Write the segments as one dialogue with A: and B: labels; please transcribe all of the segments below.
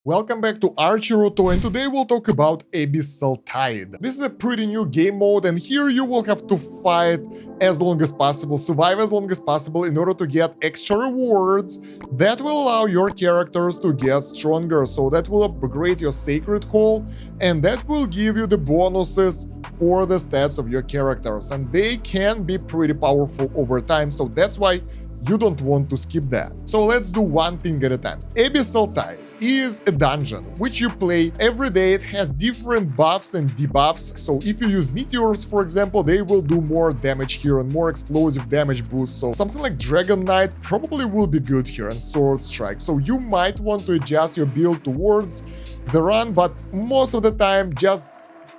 A: Welcome back to Archero, and today we'll talk about Abyssal Tide. This is a pretty new game mode, and here you will have to fight as long as possible, survive as long as possible in order to get extra rewards that will allow your characters to get stronger. So that will upgrade your Sacred Hall, and that will give you the bonuses for the stats of your characters, and they can be pretty powerful over time, so that's why you don't want to skip that. So let's do one thing at a time. Abyssal Tide is a dungeon which you play every day. It has different buffs and debuffs, so if you use meteors, for example, they will do more damage here and more explosive damage boost. So something like Dragon Knight probably will be good here, and Sword Strike. So you might want to adjust your build towards the run, but most of the time just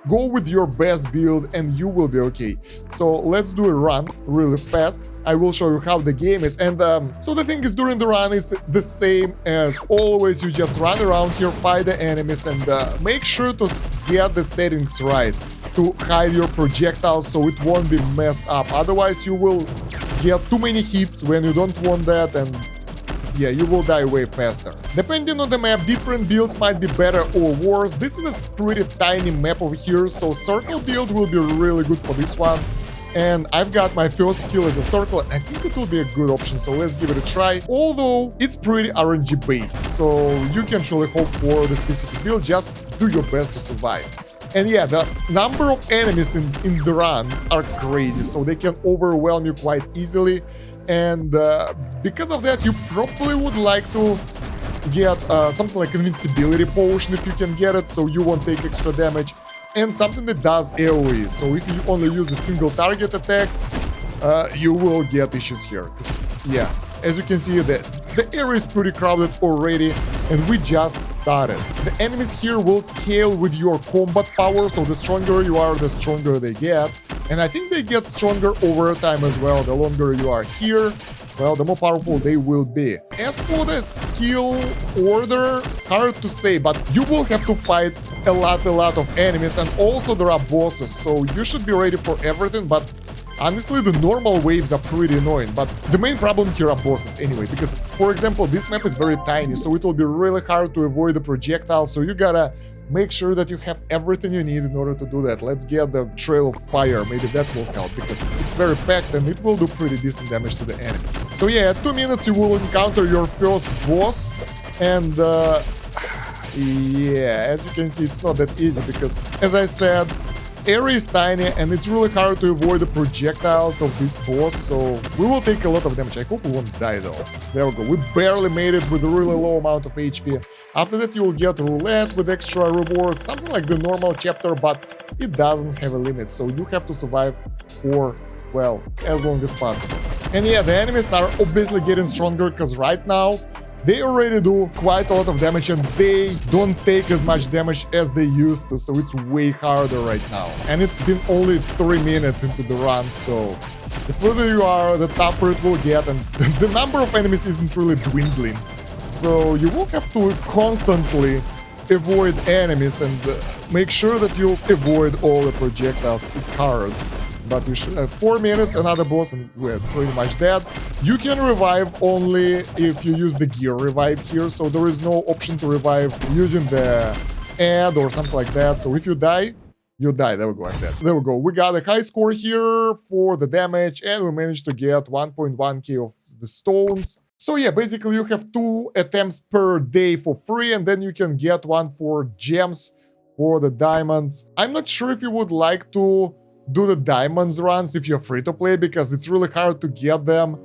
A: go with your best build and you will be okay. So let's do a run really fast. I will show you how the game is. And so the thing is, during the run, it's the same as always. You just run around here, fight the enemies, and make sure to get the settings right to hide your projectiles so it won't be messed up. Otherwise, you will get too many hits when you don't want that, and yeah, you will die way faster. Depending on the map, different builds might be better or worse. This is a pretty tiny map over here, so circle build will be really good for this one. And I've got my first skill as a circle, and I think it will be a good option, so let's give it a try. Although it's pretty RNG based, so you can truly hope for the specific build, just do your best to survive. And yeah, the number of enemies in the runs are crazy, so they can overwhelm you quite easily. And because of that, you probably would like to get something like invincibility potion if you can get it, so you won't take extra damage. And something that does AoE, so if you only use a single target attacks, you will get issues here. Yeah, as you can see, the area is pretty crowded already, and we just started. The enemies here will scale with your combat power, so the stronger you are, the stronger they get. And I think they get stronger over time as well. The longer you are here, well, the more powerful they will be. As for the skill order, hard to say, but you will have to fight a lot of enemies, and also there are bosses, so you should be ready for everything. But honestly, the normal waves are pretty annoying, but the main problem here are bosses anyway, because, for example, this map is very tiny, so it will be really hard to avoid the projectiles, so you gotta make sure that you have everything you need in order to do that. Let's get the Trail of Fire, maybe that will help, because it's very packed and it will do pretty decent damage to the enemies. So yeah, at 2 minutes you will encounter your first boss, and yeah, as you can see, it's not that easy, because, as I said, area is tiny and it's really hard to avoid the projectiles of this boss, so we will take a lot of damage. I hope we won't die though. There we go, we barely made it with a really low amount of HP. After that you will get roulette with extra rewards, something like the normal chapter, but it doesn't have a limit, so you have to survive for, well, as long as possible. And yeah, the enemies are obviously getting stronger, because right now they already do quite a lot of damage and they don't take as much damage as they used to, so it's way harder right now. And it's been only 3 minutes into the run, so the further you are, the tougher it will get, and the number of enemies isn't really dwindling. So you will have to constantly avoid enemies and make sure that you avoid all the projectiles. It's hard. But you should have 4 minutes, another boss, and we're pretty much dead. You can revive only if you use the gear revive here, so there is no option to revive using the ad or something like that. So if you die, you die. There we go, like that. There we go. We got a high score here for the damage, and we managed to get 1.1k of the stones. So yeah, basically you have 2 attempts per day for free, and then you can get 1 for gems for the diamonds. I'm not sure if you would like to do the diamonds runs if you're free to play, because it's really hard to get them.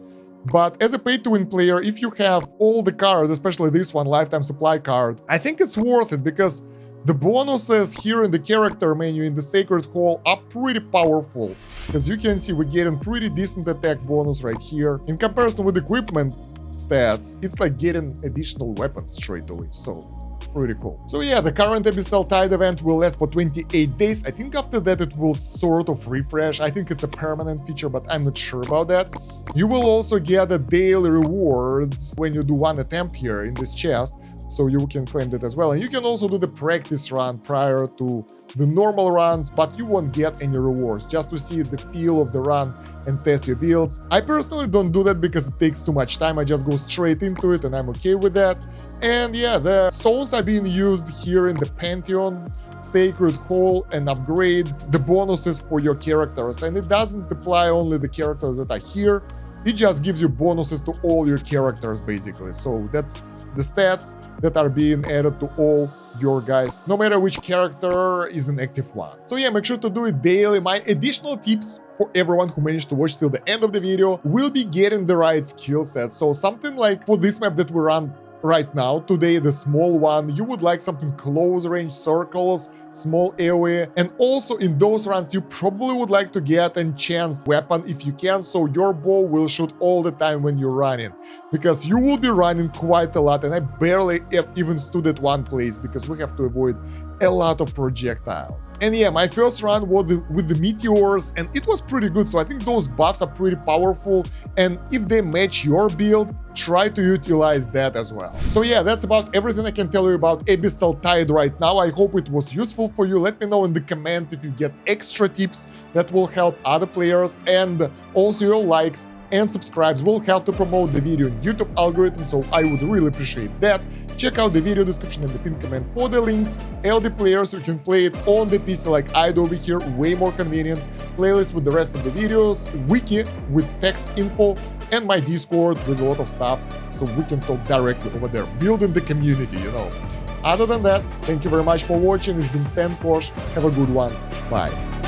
A: But as a pay-to-win player, if you have all the cards, especially this one, lifetime supply card, I think it's worth it, because the bonuses here in the character menu in the Sacred Hall are pretty powerful. As you can see, we're getting pretty decent attack bonus right here. In comparison with equipment stats, it's like getting additional weapons straight away, so pretty cool. So yeah, the current Abyssal Tide event will last for 28 days. I think after that it will sort of refresh. I think it's a permanent feature, but I'm not sure about that. You will also get a daily rewards when you do 1 attempt here in this chest. so you can claim that as well. And you can also do the practice run prior to the normal runs, but you won't get any rewards, just to see the feel of the run and test your builds. I personally don't do that because it takes too much time. I just go straight into it and I'm okay with that. And yeah, the stones are being used here in the Pantheon Sacred Hall and upgrade the bonuses for your characters. And it doesn't apply only the characters that are here, it just gives you bonuses to all your characters basically. So that's the stats that are being added to all your guys, no matter which character is an active one. So yeah, make sure to do it daily. My additional tips for everyone who managed to watch till the end of the video will be getting the right skill set. So something like for this map that we run right now, today, the small one, you would like something close range circles, small AoE, and also in those runs you probably would like to get an enhanced weapon if you can, so your bow will shoot all the time when you're running, because you will be running quite a lot, and I barely even stood at one place because we have to avoid a lot of projectiles. And yeah, my first run was with the meteors, and it was pretty good, so I think those buffs are pretty powerful, and if they match your build, try to utilize that as well. So yeah, that's about everything I can tell you about Abyssal Tide right now. I hope it was useful for you. Let me know in the comments if you get extra tips that will help other players, and also your likes and subscribes will help to promote the video in YouTube algorithm, so I would really appreciate that. Check out the video description and the pinned comment for the links. LD players, you can play it on the PC like I do over here, way more convenient. Playlist with the rest of the videos, wiki with text info, and my Discord with a lot of stuff, so we can talk directly over there, building the community, you know. Other than that, thank you very much for watching. It's been Kosh. Have a good one. Bye.